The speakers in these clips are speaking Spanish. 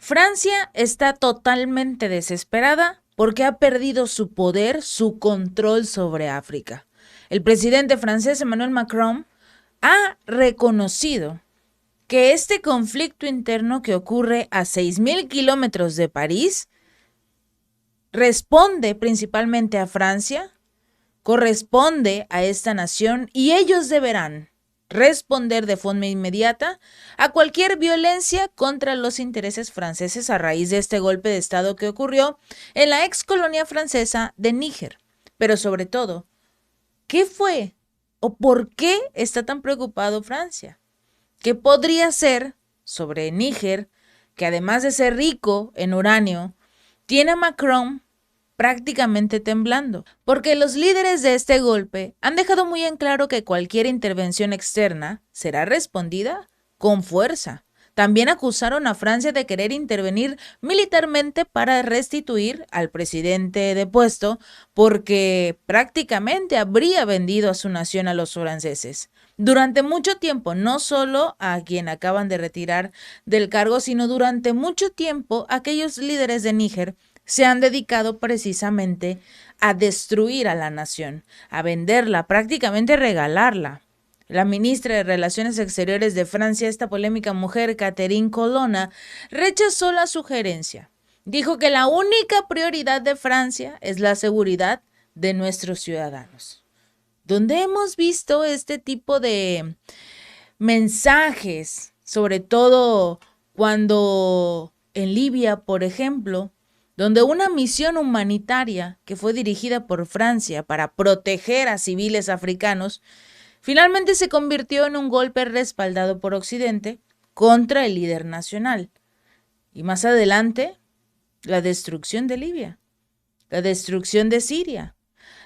Francia está totalmente desesperada porque ha perdido su poder, su control sobre África. El presidente francés Emmanuel Macron ha reconocido que este conflicto interno que ocurre a 6.000 kilómetros de París responde principalmente a Francia, corresponde a esta nación y ellos deberán responder de forma inmediata a cualquier violencia contra los intereses franceses a raíz de este golpe de Estado que ocurrió en la ex colonia francesa de Níger. Pero sobre todo, ¿qué fue o por qué está tan preocupado Francia? ¿Qué podría ser sobre Níger, que además de ser rico en uranio, tiene a Macron prácticamente temblando? Porque los líderes de este golpe han dejado muy en claro que cualquier intervención externa será respondida con fuerza. También acusaron a Francia de querer intervenir militarmente para restituir al presidente depuesto porque prácticamente habría vendido a su nación a los franceses. Durante mucho tiempo, no solo a quien acaban de retirar del cargo, sino durante mucho tiempo aquellos líderes de Níger se han dedicado precisamente a destruir a la nación, a venderla, prácticamente regalarla. La ministra de Relaciones Exteriores de Francia, esta polémica mujer, Catherine Colonna, rechazó la sugerencia. Dijo que la única prioridad de Francia es la seguridad de nuestros ciudadanos. ¿Dónde hemos visto este tipo de mensajes? Sobre todo cuando en Libia, por ejemplo, donde una misión humanitaria que fue dirigida por Francia para proteger a civiles africanos, finalmente se convirtió en un golpe respaldado por Occidente contra el líder nacional. Y más adelante, la destrucción de Libia, la destrucción de Siria,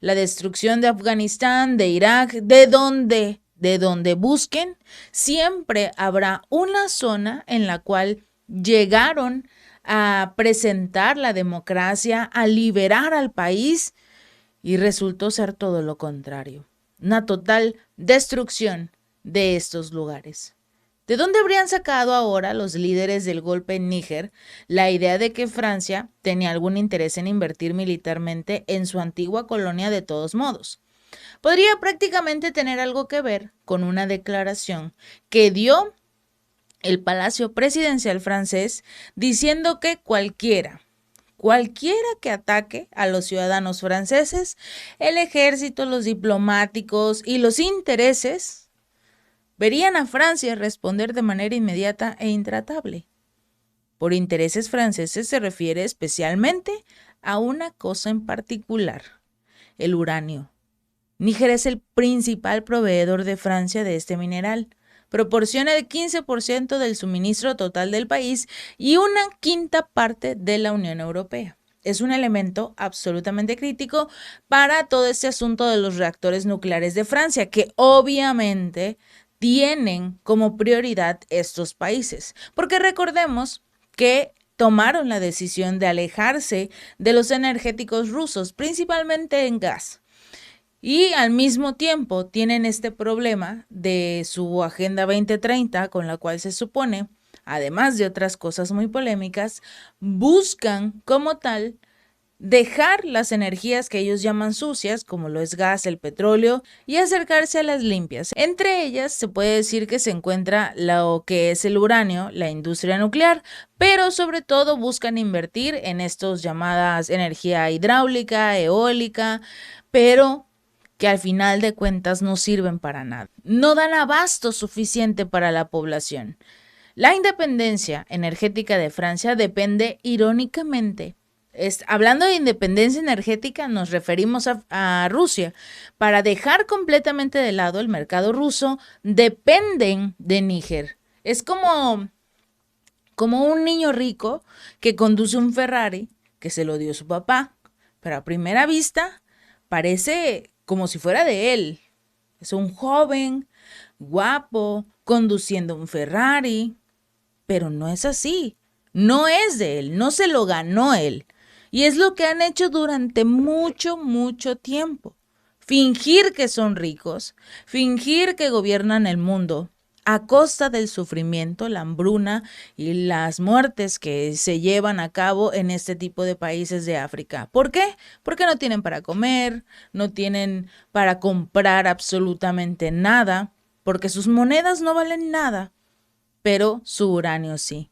la destrucción de Afganistán, de Irak, de donde busquen, siempre habrá una zona en la cual llegaron a presentar la democracia, a liberar al país, y resultó ser todo lo contrario, una total destrucción de estos lugares. ¿De dónde habrían sacado ahora los líderes del golpe en Níger la idea de que Francia tenía algún interés en invertir militarmente en su antigua colonia de todos modos? Podría prácticamente tener algo que ver con una declaración que dio el Palacio Presidencial francés diciendo que cualquiera que ataque a los ciudadanos franceses, el ejército, los diplomáticos y los intereses, verían a Francia responder de manera inmediata e intratable. Por intereses franceses se refiere especialmente a una cosa en particular, el uranio. Níger es el principal proveedor de Francia de este mineral. Proporciona el 15% del suministro total del país y una quinta parte de la Unión Europea. Es un elemento absolutamente crítico para todo este asunto de los reactores nucleares de Francia, que obviamente tienen como prioridad estos países. Porque recordemos que tomaron la decisión de alejarse de los energéticos rusos, principalmente en gas. Y al mismo tiempo tienen este problema de su Agenda 2030, con la cual se supone, además de otras cosas muy polémicas, buscan como tal dejar las energías que ellos llaman sucias, como lo es gas, el petróleo, y acercarse a las limpias. Entre ellas se puede decir que se encuentra lo que es el uranio, la industria nuclear, pero sobre todo buscan invertir en estos llamadas energía hidráulica, eólica, pero que al final de cuentas no sirven para nada. No dan abasto suficiente para la población. La independencia energética de Francia depende, irónicamente, hablando de independencia energética, nos referimos a Rusia. Para dejar completamente de lado el mercado ruso, dependen de Níger. Es como un niño rico que conduce un Ferrari que se lo dio su papá, pero a primera vista parece como si fuera de él. Es un joven, guapo, conduciendo un Ferrari, pero no es así. No es de él, no se lo ganó él. Y es lo que han hecho durante mucho, mucho tiempo. Fingir que son ricos, fingir que gobiernan el mundo, a costa del sufrimiento, la hambruna y las muertes que se llevan a cabo en este tipo de países de África. ¿Por qué? Porque no tienen para comer, no tienen para comprar absolutamente nada, porque sus monedas no valen nada, pero su uranio sí.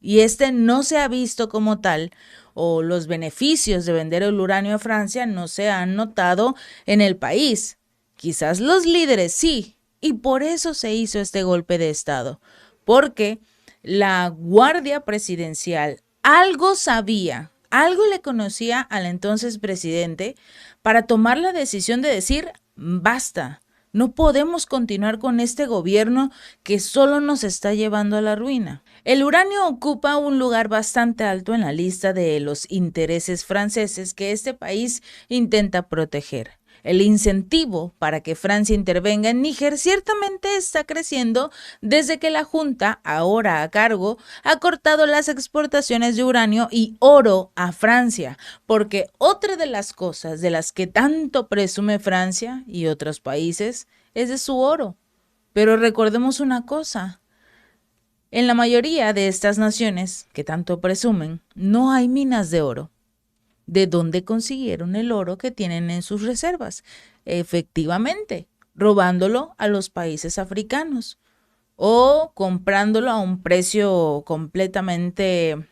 Y este no se ha visto como tal, o los beneficios de vender el uranio a Francia no se han notado en el país. Quizás los líderes sí, y por eso se hizo este golpe de Estado, porque la Guardia Presidencial algo sabía, algo le conocía al entonces presidente para tomar la decisión de decir, basta. No podemos continuar con este gobierno que solo nos está llevando a la ruina. El uranio ocupa un lugar bastante alto en la lista de los intereses franceses que este país intenta proteger. El incentivo para que Francia intervenga en Níger ciertamente está creciendo desde que la Junta, ahora a cargo, ha cortado las exportaciones de uranio y oro a Francia, porque otra de las cosas de las que tanto presume Francia y otros países es de su oro. Pero recordemos una cosa. En la mayoría de estas naciones que tanto presumen, no hay minas de oro. ¿De dónde consiguieron el oro que tienen en sus reservas? Efectivamente, robándolo a los países africanos o comprándolo a un precio completamente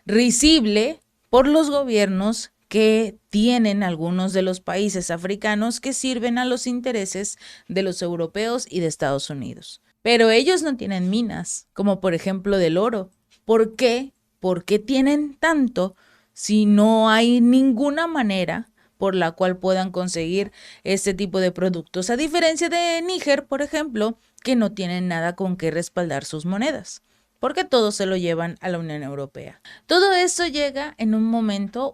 risible por los gobiernos que tienen algunos de los países africanos que sirven a los intereses de los europeos y de Estados Unidos. Pero ellos no tienen minas, como por ejemplo del oro. ¿Por qué? ¿Por qué tienen tanto si no hay ninguna manera por la cual puedan conseguir este tipo de productos? A diferencia de Níger, por ejemplo, que no tienen nada con qué respaldar sus monedas, porque todo se lo llevan a la Unión Europea. Todo esto llega en un momento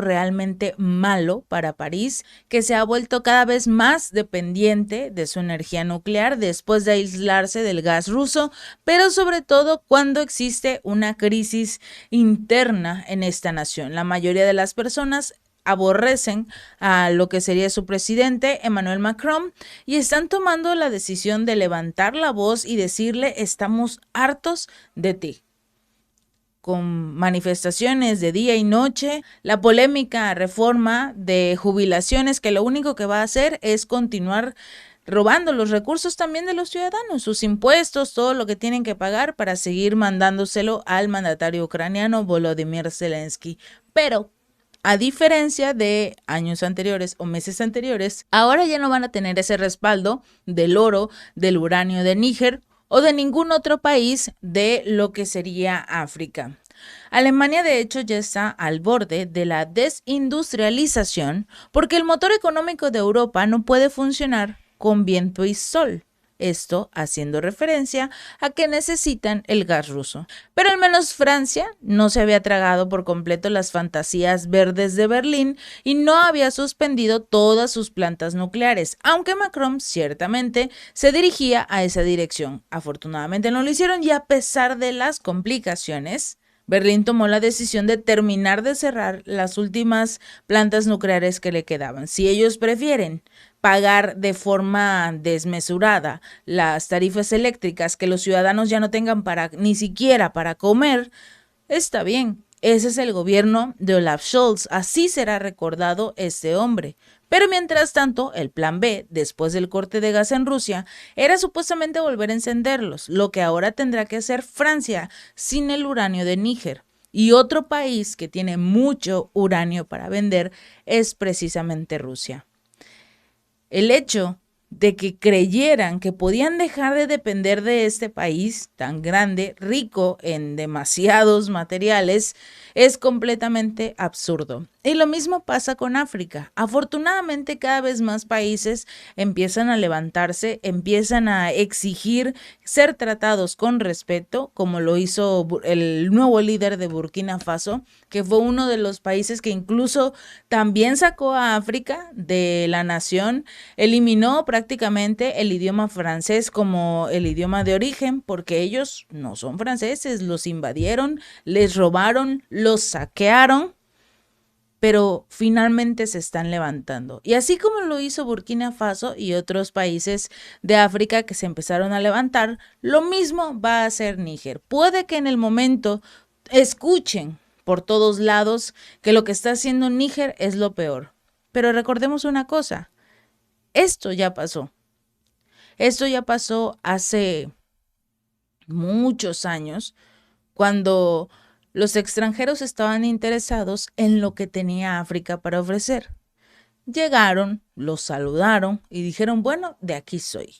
realmente malo para París, que se ha vuelto cada vez más dependiente de su energía nuclear después de aislarse del gas ruso, pero sobre todo cuando existe una crisis interna en esta nación. La mayoría de las personas aborrecen a lo que sería su presidente, Emmanuel Macron, y están tomando la decisión de levantar la voz y decirle: estamos hartos de ti. Con manifestaciones de día y noche, la polémica reforma de jubilaciones que lo único que va a hacer es continuar robando los recursos también de los ciudadanos, sus impuestos, todo lo que tienen que pagar para seguir mandándoselo al mandatario ucraniano Volodymyr Zelensky. Pero a diferencia de años anteriores o meses anteriores, ahora ya no van a tener ese respaldo del oro, del uranio de Níger o de ningún otro país de lo que sería África. Alemania, de hecho, ya está al borde de la desindustrialización porque el motor económico de Europa no puede funcionar con viento y sol. Esto haciendo referencia a que necesitan el gas ruso. Pero al menos Francia no se había tragado por completo las fantasías verdes de Berlín y no había suspendido todas sus plantas nucleares, aunque Macron ciertamente se dirigía a esa dirección. Afortunadamente no lo hicieron y a pesar de las complicaciones, Berlín tomó la decisión de terminar de cerrar las últimas plantas nucleares que le quedaban. Si ellos prefieren pagar de forma desmesurada las tarifas eléctricas, que los ciudadanos ya no tengan para ni siquiera para comer, está bien. Ese es el gobierno de Olaf Scholz, así será recordado este hombre. Pero mientras tanto, el plan B, después del corte de gas en Rusia, era supuestamente volver a encenderlos, lo que ahora tendrá que hacer Francia sin el uranio de Níger. Y otro país que tiene mucho uranio para vender es precisamente Rusia. El hecho de que creyeran que podían dejar de depender de este país tan grande, rico en demasiados materiales, es completamente absurdo. Y lo mismo pasa con África. Afortunadamente, cada vez más países empiezan a levantarse, empiezan a exigir ser tratados con respeto, como lo hizo el nuevo líder de Burkina Faso, que fue uno de los países que incluso también sacó a África de la nación, eliminó prácticamente el idioma francés como el idioma de origen, porque ellos no son franceses, los invadieron, les robaron, los saquearon pero finalmente se están levantando. Y así como lo hizo Burkina Faso y otros países de África que se empezaron a levantar, lo mismo va a hacer Níger. Puede que en el momento escuchen por todos lados que lo que está haciendo Níger es lo peor. Pero recordemos una cosa, esto ya pasó. Esto ya pasó hace muchos años, cuando los extranjeros estaban interesados en lo que tenía África para ofrecer. Llegaron, los saludaron y dijeron, bueno, de aquí soy.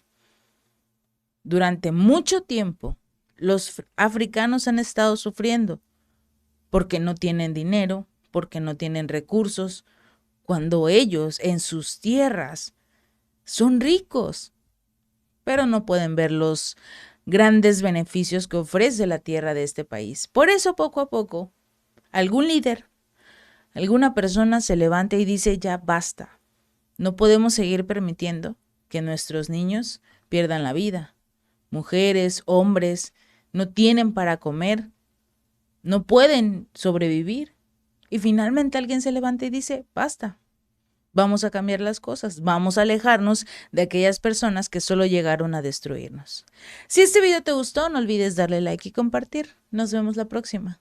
Durante mucho tiempo, los africanos han estado sufriendo porque no tienen dinero, porque no tienen recursos, cuando ellos en sus tierras son ricos, pero no pueden ver los grandes beneficios que ofrece la tierra de este país. Por eso, poco a poco, algún líder, alguna persona se levanta y dice, ya basta, no podemos seguir permitiendo que nuestros niños pierdan la vida. Mujeres, hombres, no tienen para comer, no pueden sobrevivir. Y finalmente alguien se levanta y dice, basta, vamos a cambiar las cosas, vamos a alejarnos de aquellas personas que solo llegaron a destruirnos. Si este video te gustó, no olvides darle like y compartir. Nos vemos la próxima.